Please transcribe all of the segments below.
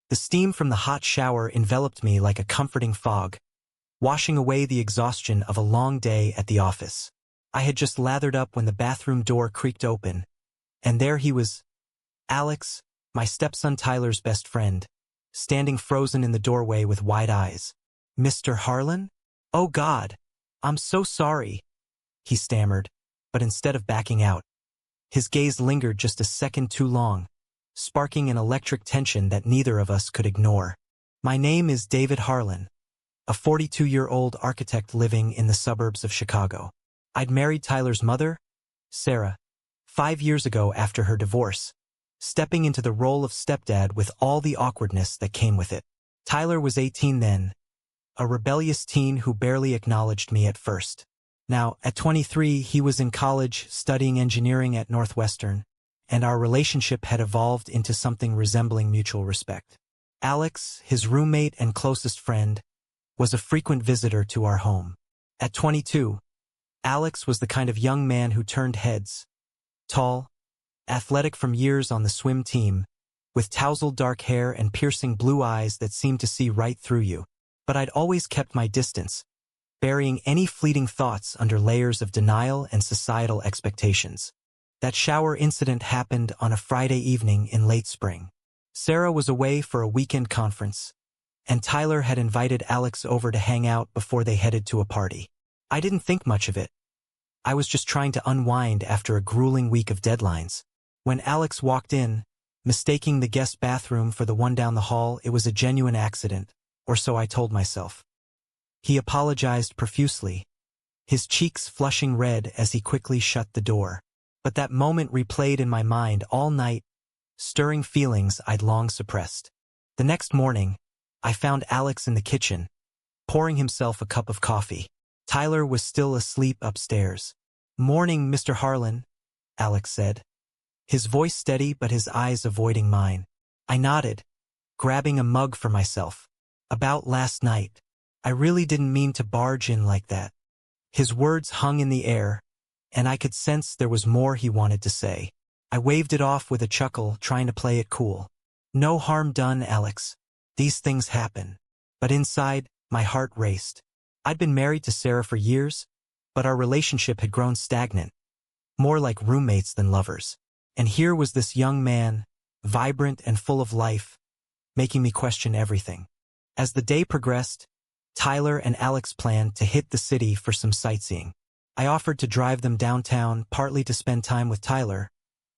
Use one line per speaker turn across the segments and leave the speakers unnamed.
The steam from the hot shower enveloped me like a comforting fog, washing away the exhaustion of a long day at the office. I had just lathered up when the bathroom door creaked open, and there he was, Alex, my stepson Tyler's best friend, standing frozen in the doorway with wide eyes. "Mr. Harlan? Oh God, I'm so sorry," he stammered, but instead of backing out, his gaze lingered just a second too long, sparking an electric tension that neither of us could ignore. "My name is David Harlan, a 42-year-old architect living in the suburbs of Chicago. I'd married Tyler's mother, Sarah, 5 years ago after her divorce, stepping into the role of stepdad with all the awkwardness that came with it. Tyler was 18 then, a rebellious teen who barely acknowledged me at first. Now, at 23, he was in college studying engineering at Northwestern, and our relationship had evolved into something resembling mutual respect. Alex, his roommate and closest friend, was a frequent visitor to our home. At 22, Alex was the kind of young man who turned heads, tall, athletic from years on the swim team, with tousled dark hair and piercing blue eyes that seemed to see right through you. But I'd always kept my distance, burying any fleeting thoughts under layers of denial and societal expectations. That shower incident happened on a Friday evening in late spring. Sarah was away for a weekend conference, and Tyler had invited Alex over to hang out before they headed to a party. I didn't think much of it. I was just trying to unwind after a grueling week of deadlines. When Alex walked in, mistaking the guest bathroom for the one down the hall, it was a genuine accident, or so I told myself. He apologized profusely, his cheeks flushing red as he quickly shut the door. But that moment replayed in my mind all night, stirring feelings I'd long suppressed. The next morning, I found Alex in the kitchen, pouring himself a cup of coffee. Tyler was still asleep upstairs. "Morning, Mr. Harlan," Alex said, his voice steady but his eyes avoiding mine. I nodded, grabbing a mug for myself. "About last night. I really didn't mean to barge in like that." His words hung in the air, and I could sense there was more he wanted to say. I waved it off with a chuckle, trying to play it cool. "No harm done, Alex. These things happen." But inside, my heart raced. I'd been married to Sarah for years, but our relationship had grown stagnant, more like roommates than lovers. And here was this young man, vibrant and full of life, making me question everything. As the day progressed, Tyler and Alex planned to hit the city for some sightseeing. I offered to drive them downtown, partly to spend time with Tyler,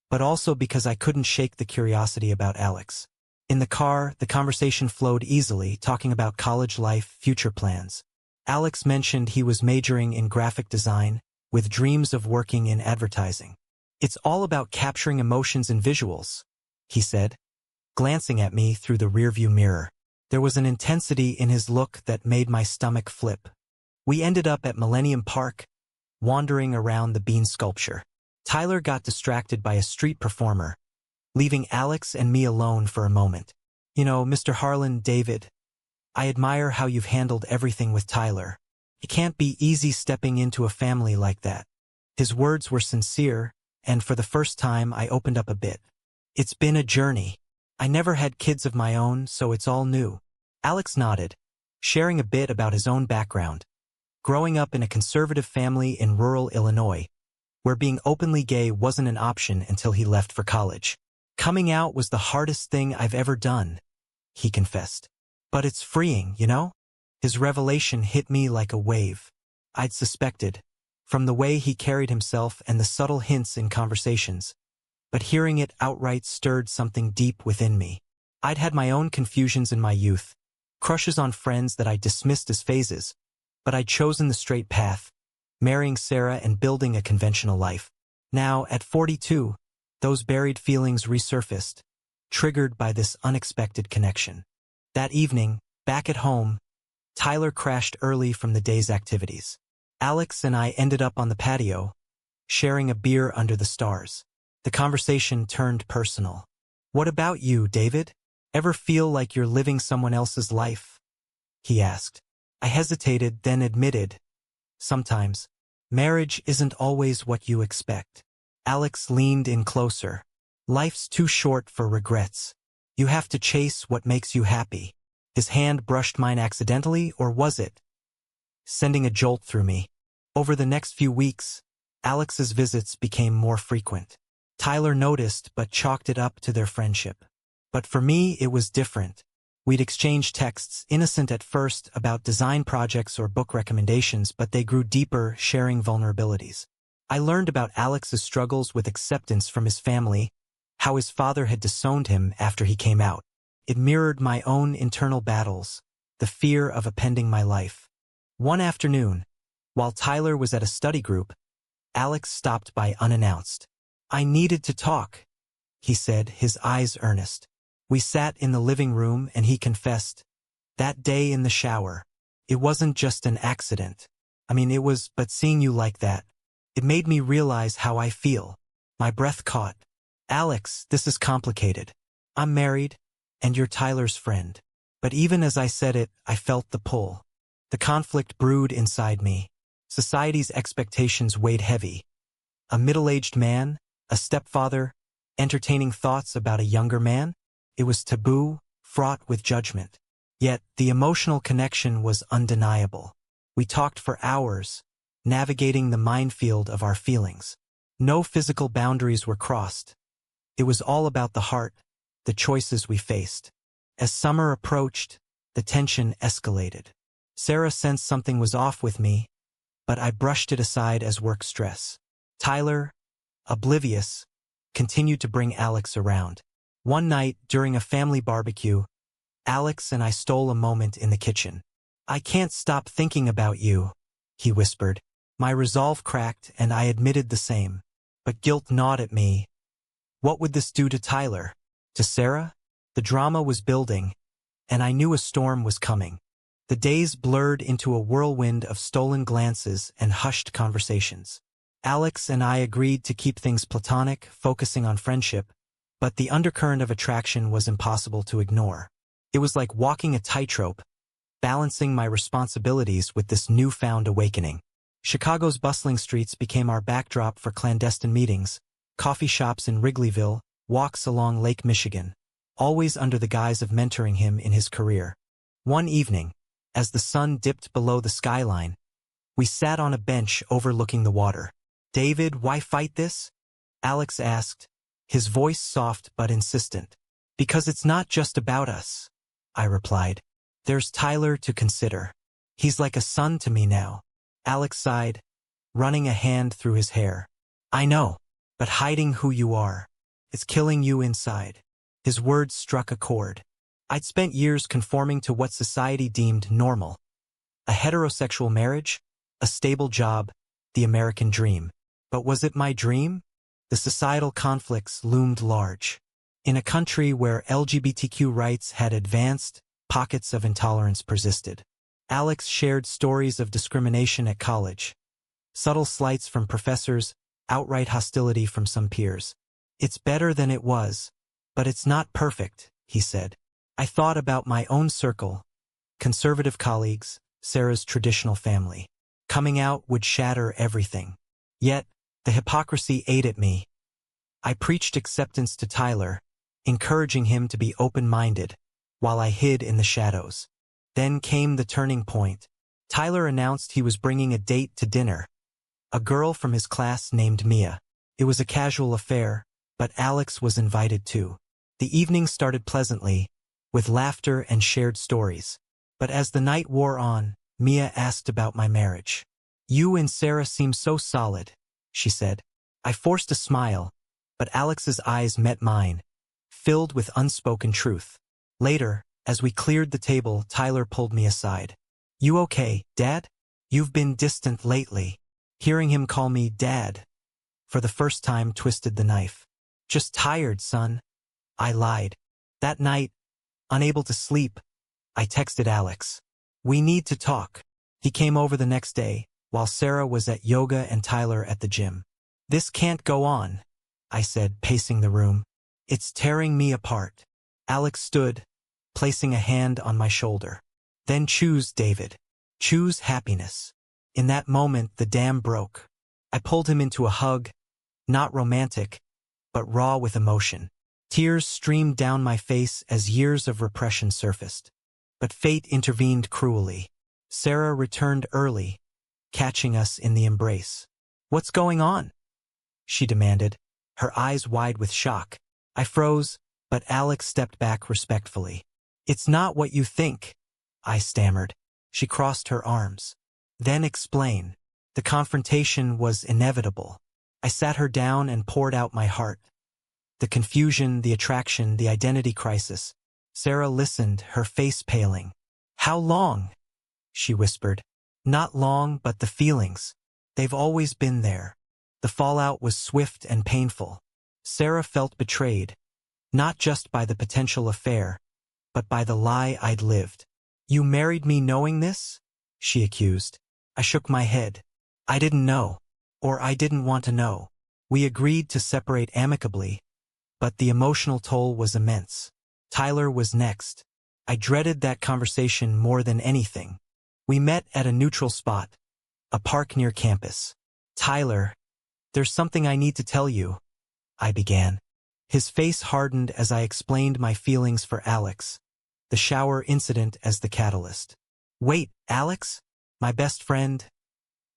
but also because I couldn't shake the curiosity about Alex. In the car, the conversation flowed easily, talking about college life, future plans. Alex mentioned he was majoring in graphic design, with dreams of working in advertising. "It's all about capturing emotions in visuals," he said, glancing at me through the rearview mirror. There was an intensity in his look that made my stomach flip. We ended up at Millennium Park, wandering around the bean sculpture. Tyler got distracted by a street performer, leaving Alex and me alone for a moment. "You know, Mr. Harlan, David, I admire how you've handled everything with Tyler. It can't be easy stepping into a family like that." His words were sincere, and for the first time I opened up a bit. "It's been a journey. I never had kids of my own, so it's all new." Alex nodded, sharing a bit about his own background. Growing up in a conservative family in rural Illinois, where being openly gay wasn't an option until he left for college. "Coming out was the hardest thing I've ever done," he confessed. "But it's freeing, you know?" His revelation hit me like a wave. I'd suspected, from the way he carried himself and the subtle hints in conversations, but hearing it outright stirred something deep within me. I'd had my own confusions in my youth, crushes on friends that I dismissed as phases, but I'd chosen the straight path, marrying Sarah and building a conventional life. Now, at 42, those buried feelings resurfaced, triggered by this unexpected connection. That evening, back at home, Tyler crashed early from the day's activities. Alex and I ended up on the patio, sharing a beer under the stars. The conversation turned personal. "What about you, David? Ever feel like you're living someone else's life?" he asked. I hesitated, then admitted, "Sometimes. Marriage isn't always what you expect." Alex leaned in closer. "Life's too short for regrets. You have to chase what makes you happy. His hand brushed mine accidentally, or was it? Sending a jolt through me. Over the next few weeks, Alex's visits became more frequent. Tyler noticed but chalked it up to their friendship. But for me, it was different. We'd exchange texts, innocent at first, about design projects or book recommendations, but they grew deeper, sharing vulnerabilities. I learned about Alex's struggles with acceptance from his family, how his father had disowned him after he came out. It mirrored my own internal battles, the fear of appending my life. One afternoon, while Tyler was at a study group, Alex stopped by unannounced. "I needed to talk," he said, his eyes earnest. We sat in the living room and he confessed, "That day in the shower, it wasn't just an accident. It was, but seeing you like that, it made me realize how I feel." My breath caught. "Alex, this is complicated. I'm married, and you're Tyler's friend." But even as I said it, I felt the pull. The conflict brewed inside me. Society's expectations weighed heavy. A middle-aged man, a stepfather, entertaining thoughts about a younger man? It was taboo, fraught with judgment. Yet, the emotional connection was undeniable. We talked for hours, navigating the minefield of our feelings. No physical boundaries were crossed. It was all about the heart, the choices we faced. As summer approached, the tension escalated. Sarah sensed something was off with me, but I brushed it aside as work stress. Tyler, oblivious, continued to bring Alex around. One night, during a family barbecue, Alex and I stole a moment in the kitchen. "I can't stop thinking about you," he whispered. My resolve cracked, and I admitted the same. But guilt gnawed at me. What would this do to Tyler? To Sarah? The drama was building, and I knew a storm was coming. The days blurred into a whirlwind of stolen glances and hushed conversations. Alex and I agreed to keep things platonic, focusing on friendship, but the undercurrent of attraction was impossible to ignore. It was like walking a tightrope, balancing my responsibilities with this newfound awakening. Chicago's bustling streets became our backdrop for clandestine meetings, coffee shops in Wrigleyville, walks along Lake Michigan, always under the guise of mentoring him in his career. One evening, as the sun dipped below the skyline, we sat on a bench overlooking the water. "David, why fight this?" Alex asked, his voice soft but insistent. "Because it's not just about us," I replied. "There's Tyler to consider. He's like a son to me now." Alex sighed, running a hand through his hair. "I know, but hiding who you are, it's killing you inside." His words struck a chord. I'd spent years conforming to what society deemed normal. A heterosexual marriage, a stable job, the American dream. But was it my dream? The societal conflicts loomed large. In a country where LGBTQ rights had advanced, pockets of intolerance persisted. Alex shared stories of discrimination at college. Subtle slights from professors, outright hostility from some peers. "It's better than it was, but it's not perfect," he said. I thought about my own circle, conservative colleagues, Sarah's traditional family. Coming out would shatter everything. Yet, the hypocrisy ate at me. I preached acceptance to Tyler, encouraging him to be open-minded, while I hid in the shadows. Then came the turning point. Tyler announced he was bringing a date to dinner. A girl from his class named Mia. It was a casual affair, but Alex was invited too. The evening started pleasantly, with laughter and shared stories. But as the night wore on, Mia asked about my marriage. "You and Sarah seem so solid," she said. I forced a smile, but Alex's eyes met mine, filled with unspoken truth. Later, as we cleared the table, Tyler pulled me aside. "You okay, Dad? You've been distant lately." Hearing him call me Dad, for the first time, twisted the knife. "Just tired, son," I lied. That night, unable to sleep, I texted Alex. "We need to talk." He came over the next day, while Sarah was at yoga and Tyler at the gym. "This can't go on," I said, pacing the room. "It's tearing me apart." Alex stood, placing a hand on my shoulder. "Then choose, David. Choose happiness." In that moment, the dam broke. I pulled him into a hug, not romantic, but raw with emotion. Tears streamed down my face as years of repression surfaced. But fate intervened cruelly. Sarah returned early, catching us in the embrace. "What's going on?" she demanded, her eyes wide with shock. I froze, but Alex stepped back respectfully. "It's not what you think," I stammered. She crossed her arms. "Then explain." The confrontation was inevitable. I sat her down and poured out my heart. The confusion, the attraction, the identity crisis. Sarah listened, her face paling. "How long?" she whispered. "Not long, but the feelings. They've always been there." The fallout was swift and painful. Sarah felt betrayed, not just by the potential affair, but by the lie I'd lived. "You married me knowing this?" she accused. I shook my head. "I didn't know. Or I didn't want to know. We agreed to separate amicably, but the emotional toll was immense." Tyler was next. I dreaded that conversation more than anything. We met at a neutral spot, a park near campus. "Tyler, there's something I need to tell you," I began. His face hardened as I explained my feelings for Alex, the shower incident as the catalyst. "Wait, Alex? My best friend?"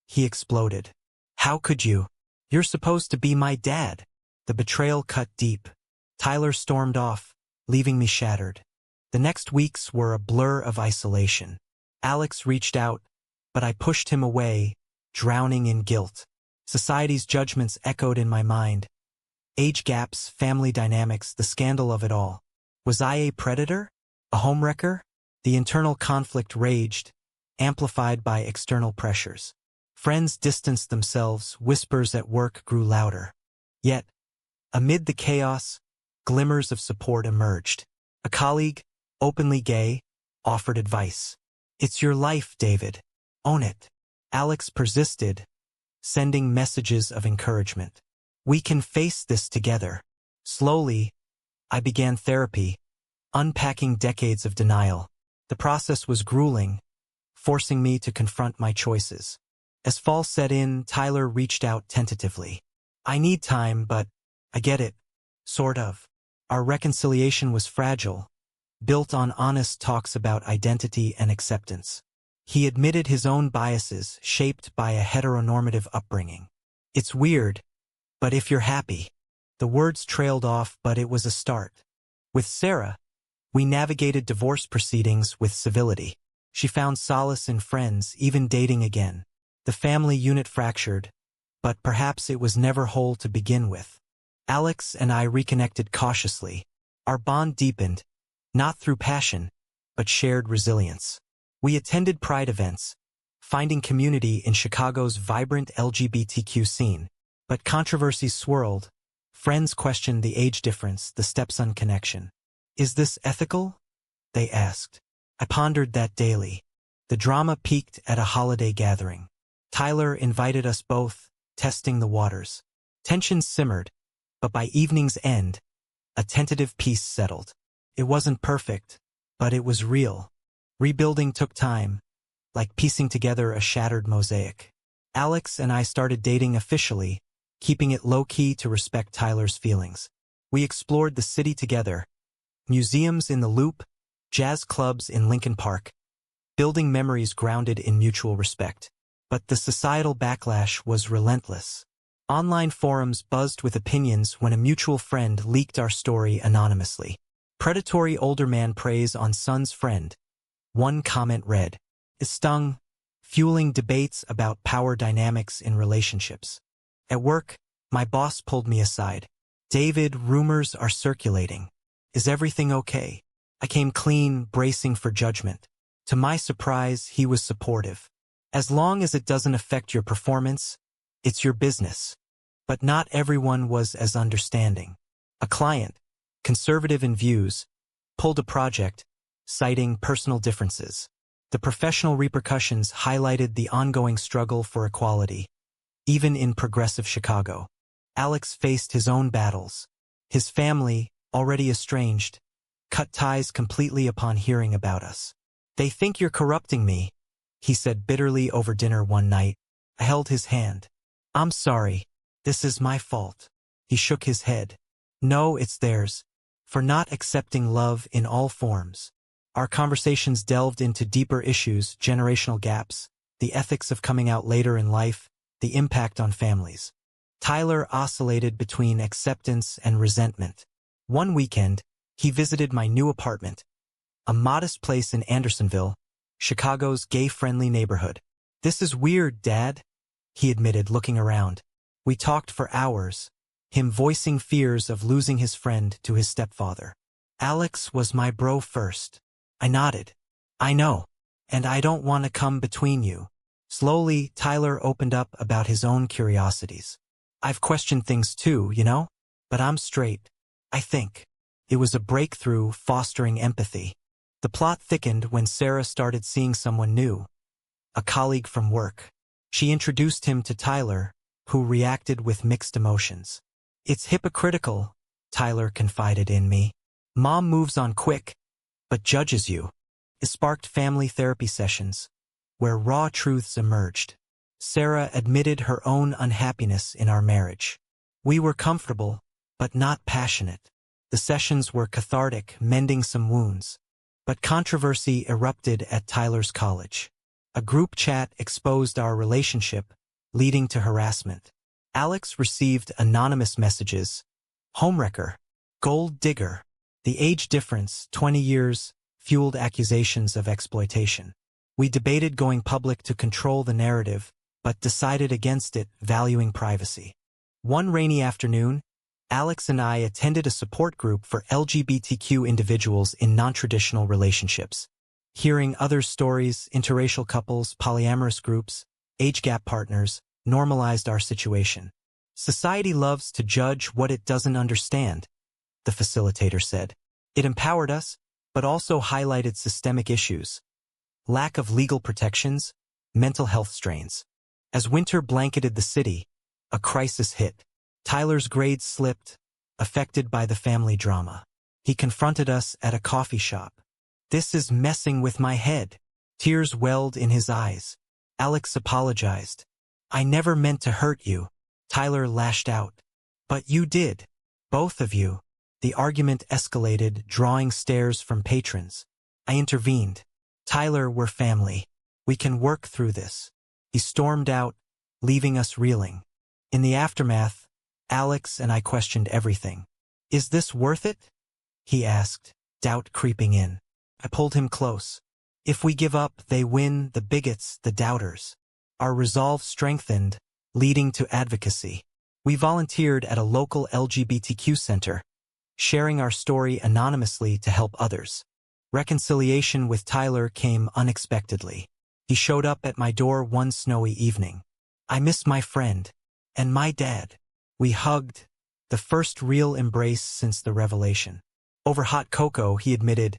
he exploded. "How could you? You're supposed to be my dad." The betrayal cut deep. Tyler stormed off, leaving me shattered. The next weeks were a blur of isolation. Alex reached out, but I pushed him away, drowning in guilt. Society's judgments echoed in my mind. Age gaps, family dynamics, the scandal of it all. Was I a predator? A homewrecker? The internal conflict raged, amplified by external pressures. Friends distanced themselves, whispers at work grew louder. Yet, amid the chaos, glimmers of support emerged. A colleague, openly gay, offered advice. "It's your life, David. Own it." Alex persisted, sending messages of encouragement. "We can face this together." Slowly, I began therapy, unpacking decades of denial. The process was grueling, forcing me to confront my choices. As fall set in, Tyler reached out tentatively. "I need time, but I get it. Sort of." Our reconciliation was fragile, built on honest talks about identity and acceptance. He admitted his own biases, shaped by a heteronormative upbringing. "It's weird, but if you're happy." The words trailed off, but it was a start. With Sarah, we navigated divorce proceedings with civility. She found solace in friends, even dating again. The family unit fractured, but perhaps it was never whole to begin with. Alex and I reconnected cautiously. Our bond deepened, not through passion, but shared resilience. We attended pride events, finding community in Chicago's vibrant LGBTQ scene. But controversies swirled. Friends questioned the age difference, the stepson connection. "Is this ethical?" they asked. I pondered that daily. The drama peaked at a holiday gathering. Tyler invited us both, testing the waters. Tensions simmered, but by evening's end, a tentative peace settled. It wasn't perfect, but it was real. Rebuilding took time, like piecing together a shattered mosaic. Alex and I started dating officially, keeping it low-key to respect Tyler's feelings. We explored the city together, museums in the Loop, jazz clubs in Lincoln Park, building memories grounded in mutual respect. But the societal backlash was relentless. Online forums buzzed with opinions when a mutual friend leaked our story anonymously. Predatory older man preys on son's friend. One comment read, "It stung," fueling debates about power dynamics in relationships. At work, my boss pulled me aside. "David, rumors are circulating. Is everything okay?" I came clean, bracing for judgment. To my surprise, he was supportive. "As long as it doesn't affect your performance, it's your business." But not everyone was as understanding. A client, conservative in views, pulled a project, citing personal differences. The professional repercussions highlighted the ongoing struggle for equality, even in progressive Chicago. Alex faced his own battles. His family, already estranged, cut ties completely upon hearing about us. "They think you're corrupting me," he said bitterly over dinner one night. I held his hand. "I'm sorry. This is my fault." He shook his head. "No, it's theirs. for not accepting love in all forms. Our conversations delved into deeper issues, generational gaps, the ethics of coming out later in life, the impact on families. Tyler oscillated between acceptance and resentment. One weekend, he visited my new apartment, a modest place in Andersonville, Chicago's gay-friendly neighborhood. "This is weird, Dad," he admitted, looking around. We talked for hours, him voicing fears of losing his friend to his stepfather. "Alex was my bro first." I nodded. "I know, and I don't want to come between you." Slowly, Tyler opened up about his own curiosities. "I've questioned things too, but I'm straight, I think." It was a breakthrough, fostering empathy. The plot thickened when Sarah started seeing someone new, a colleague from work. She introduced him to Tyler, who reacted with mixed emotions. "It's hypocritical," Tyler confided in me. "Mom moves on quick, but judges you." It sparked family therapy sessions, where raw truths emerged. Sarah admitted her own unhappiness in our marriage. We were comfortable, but not passionate. The sessions were cathartic, mending some wounds. But controversy erupted at Tyler's college. A group chat exposed our relationship, leading to harassment. Alex received anonymous messages. "Homewrecker," "gold digger." The age difference, 20 years, fueled accusations of exploitation. We debated going public to control the narrative, but decided against it, valuing privacy. One rainy afternoon, Alex and I attended a support group for LGBTQ individuals in non-traditional relationships. Hearing others' stories, interracial couples, polyamorous groups, age gap partners, normalized our situation. "Society loves to judge what it doesn't understand," the facilitator said. It empowered us, but also highlighted systemic issues. Lack of legal protections, mental health strains. As winter blanketed the city, a crisis hit. Tyler's grades slipped, affected by the family drama. He confronted us at a coffee shop. "This is messing with my head." Tears welled in his eyes. Alex apologized. "I never meant to hurt you." Tyler lashed out. "But you did. Both of you." The argument escalated, drawing stares from patrons. I intervened. "Tyler, we're family. We can work through this." He stormed out, leaving us reeling. In the aftermath, Alex and I questioned everything. "Is this worth it?" he asked, doubt creeping in. I pulled him close. "If we give up, they win, the bigots, the doubters." Our resolve strengthened, leading to advocacy. We volunteered at a local LGBTQ center, sharing our story anonymously to help others. Reconciliation with Tyler came unexpectedly. He showed up at my door one snowy evening. "I miss my friend. And my dad." We hugged, the first real embrace since the revelation. Over hot cocoa, he admitted,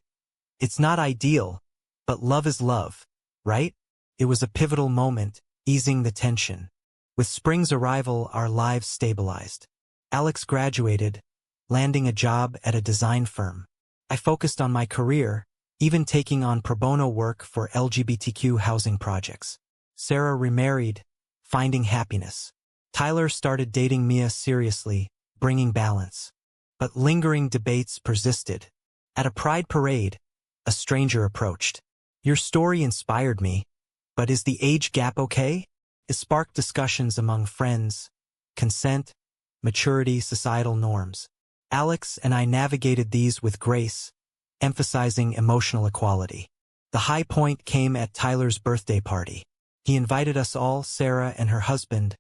"It's not ideal, but love is love, right?" It was a pivotal moment, easing the tension. With spring's arrival, our lives stabilized. Alex graduated, landing a job at a design firm. I focused on my career, even taking on pro bono work for LGBTQ housing projects. Sarah remarried, finding happiness. Tyler started dating Mia seriously, bringing balance. But lingering debates persisted. At a pride parade, a stranger approached. "Your story inspired me, but is the age gap okay?" It sparked discussions among friends, consent, maturity, societal norms. Alex and I navigated these with grace, emphasizing emotional equality. The high point came at Tyler's birthday party. He invited us all, Sarah and her husband,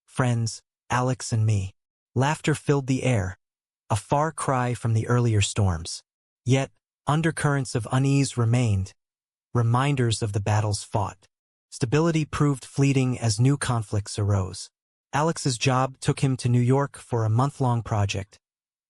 friends, Alex and me. Laughter filled the air, a far cry from the earlier storms. Yet, undercurrents of unease remained, reminders of the battles fought. Stability proved fleeting as new conflicts arose. Alex's job took him to New York for a month-long project,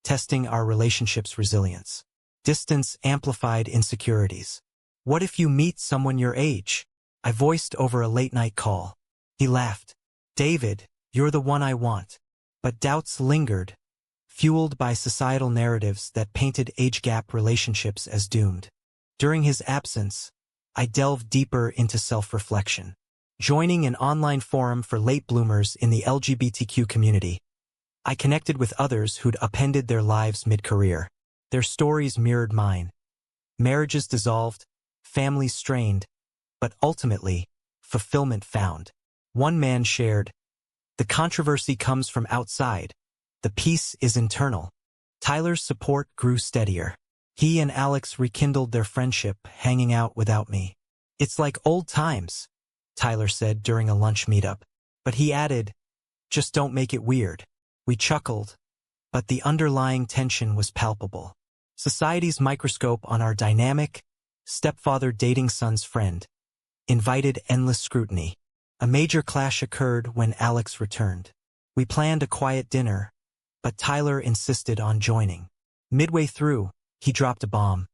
testing our relationship's resilience. Distance amplified insecurities. "What if you meet someone your age?" I voiced over a late-night call. He laughed. "David, you're the one I want." But doubts lingered, fueled by societal narratives that painted age-gap relationships as doomed. During his absence, I delved deeper into self-reflection. Joining an online forum for late bloomers in the LGBTQ community, I connected with others who'd upended their lives mid-career. Their stories mirrored mine. Marriages dissolved, families strained, but ultimately, fulfillment found. One man shared, "The controversy comes from outside. The peace is internal." Tyler's support grew steadier. He and Alex rekindled their friendship, hanging out without me. "It's like old times," Tyler said during a lunch meetup. But he added, "Just don't make it weird." We chuckled, but the underlying tension was palpable. Society's microscope on our dynamic, stepfather dating son's friend invited endless scrutiny. A major clash occurred when Alex returned. We planned a quiet dinner, but Tyler insisted on joining. Midway through, he dropped a bomb.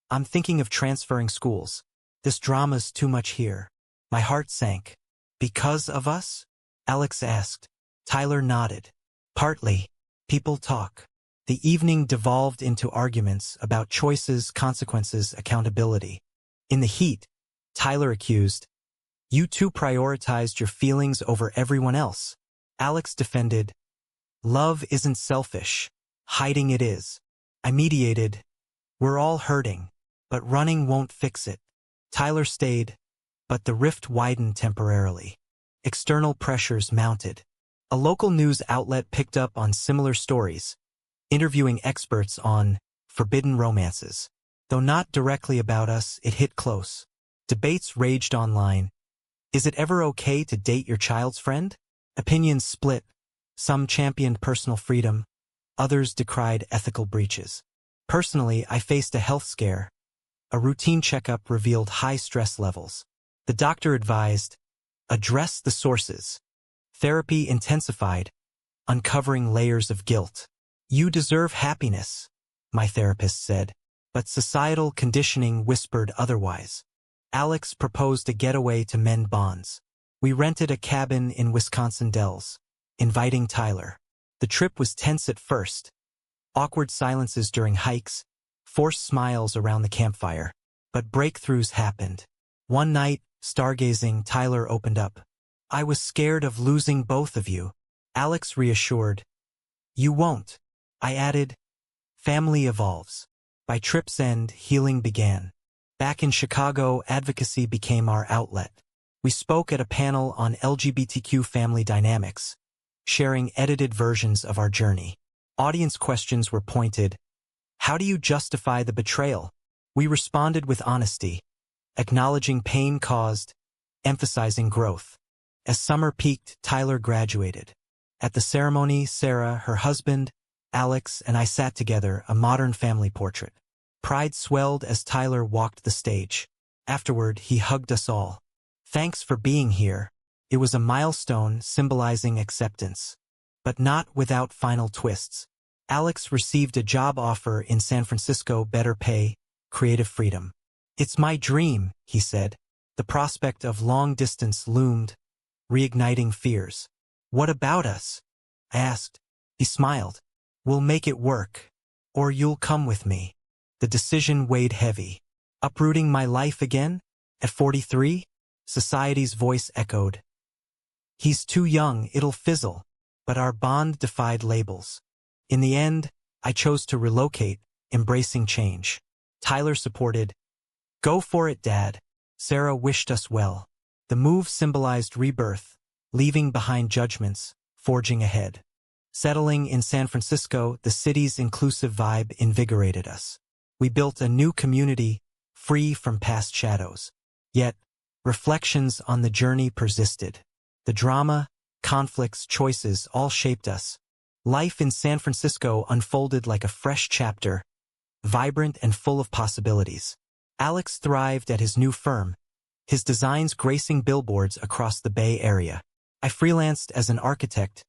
"I'm thinking of transferring schools. This drama's too much here." My heart sank. "Because of us?" Alex asked. Tyler nodded. "Partly. People talk." The evening devolved into arguments about choices, consequences, accountability. In the heat, Tyler accused, "You two prioritized your feelings over everyone else." Alex defended, "Love isn't selfish. Hiding it is." I mediated, "We're all hurting, but running won't fix it." Tyler stayed, but the rift widened temporarily. External pressures mounted. A local news outlet picked up on similar stories, interviewing experts on forbidden romances. Though not directly about us, it hit close. Debates raged online. Is it ever okay to date your child's friend? Opinions split. Some championed personal freedom, others decried ethical breaches. Personally, I faced a health scare. A routine checkup revealed high stress levels. The doctor advised, "Address the sources." Therapy intensified, uncovering layers of guilt. "You deserve happiness," my therapist said, but societal conditioning whispered otherwise. Alex proposed a getaway to mend bonds. We rented a cabin in Wisconsin Dells, inviting Tyler. The trip was tense at first. Awkward silences during hikes, forced smiles around the campfire. But breakthroughs happened. One night, stargazing, Tyler opened up. "I was scared of losing both of you." Alex reassured, "You won't." I added, "Family evolves." By trip's end, healing began. Back in Chicago, advocacy became our outlet. We spoke at a panel on LGBTQ family dynamics, sharing edited versions of our journey. Audience questions were pointed. How do you justify the betrayal? We responded with honesty, acknowledging pain caused, emphasizing growth. As summer peaked, Tyler graduated. At the ceremony, Sarah, her husband, Alex, and I sat together, a modern family portrait. Pride swelled as Tyler walked the stage. Afterward, he hugged us all. "Thanks for being here." It was a milestone symbolizing acceptance. But not without final twists. Alex received a job offer in San Francisco, better pay, creative freedom. "It's my dream," he said. The prospect of long distance loomed, reigniting fears. "What about us?" I asked. He smiled. "We'll make it work. Or you'll come with me." The decision weighed heavy. Uprooting my life again? At 43? Society's voice echoed. "He's too young, it'll fizzle." But our bond defied labels. In the end, I chose to relocate, embracing change. Tyler supported, "Go for it, Dad." Sarah wished us well. The move symbolized rebirth, leaving behind judgments, forging ahead. Settling in San Francisco, the city's inclusive vibe invigorated us. We built a new community, free from past shadows. Yet, reflections on the journey persisted. The drama, conflicts, choices all shaped us. Life in San Francisco unfolded like a fresh chapter, vibrant and full of possibilities. Alex thrived at his new firm, his designs gracing billboards across the Bay Area. I freelanced as an architect,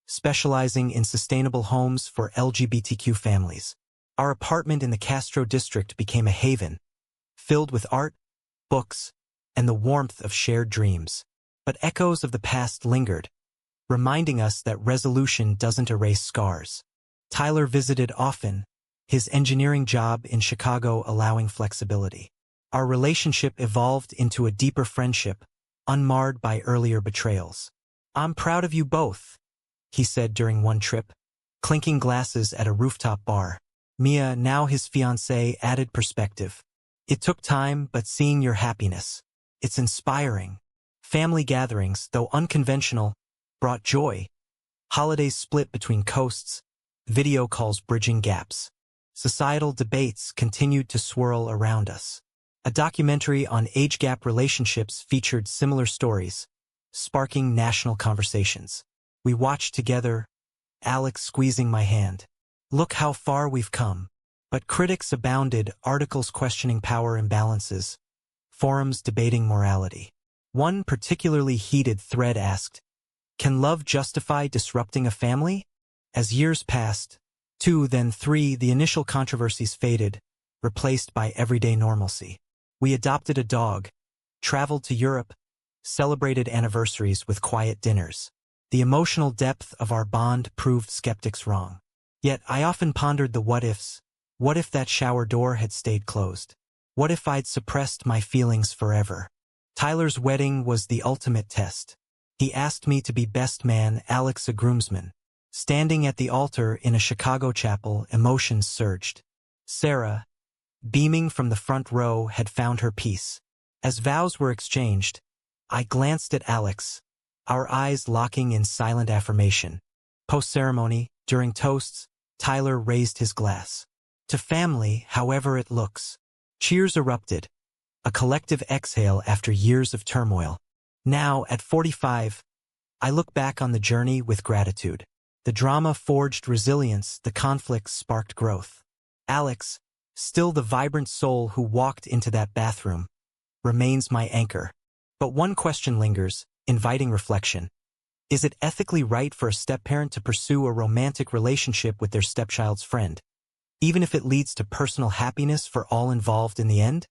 specializing in sustainable homes for LGBTQ families. Our apartment in the Castro district became a haven, filled with art, books, and the warmth of shared dreams. But echoes of the past lingered, reminding us that resolution doesn't erase scars. Tyler visited often, his engineering job in Chicago allowing flexibility. Our relationship evolved into a deeper friendship, unmarred by earlier betrayals. "I'm proud of you both," he said during one trip, clinking glasses at a rooftop bar. Mia, now his fiancée, added perspective. It took time, but seeing your happiness. It's inspiring. Family gatherings, though unconventional, brought joy. Holidays split between coasts, video calls bridging gaps. Societal debates continued to swirl around us. A documentary on age gap relationships featured similar stories, sparking national conversations. We watched together, Alex squeezing my hand. Look how far we've come. But critics abounded, articles questioning power imbalances, forums debating morality. One particularly heated thread asked, "Can love justify disrupting a family?" As years passed, 2, then 3, the initial controversies faded, replaced by everyday normalcy. We adopted a dog, traveled to Europe, celebrated anniversaries with quiet dinners. The emotional depth of our bond proved skeptics wrong. Yet I often pondered the what-ifs. What if that shower door had stayed closed? What if I'd suppressed my feelings forever? Tyler's wedding was the ultimate test. He asked me to be best man, Alex a groomsman. Standing at the altar in a Chicago chapel, emotions surged. Sarah, beaming from the front row, had found her peace. As vows were exchanged, I glanced at Alex, our eyes locking in silent affirmation. Post-ceremony, during toasts, Tyler raised his glass. To family, however it looks. Cheers erupted, a collective exhale after years of turmoil. Now, at 45, I look back on the journey with gratitude. The drama forged resilience, the conflicts sparked growth. Alex, still the vibrant soul who walked into that bathroom, remains my anchor. But one question lingers, inviting reflection. Is it ethically right for a step-parent to pursue a romantic relationship with their stepchild's friend, even if it leads to personal happiness for all involved in the end?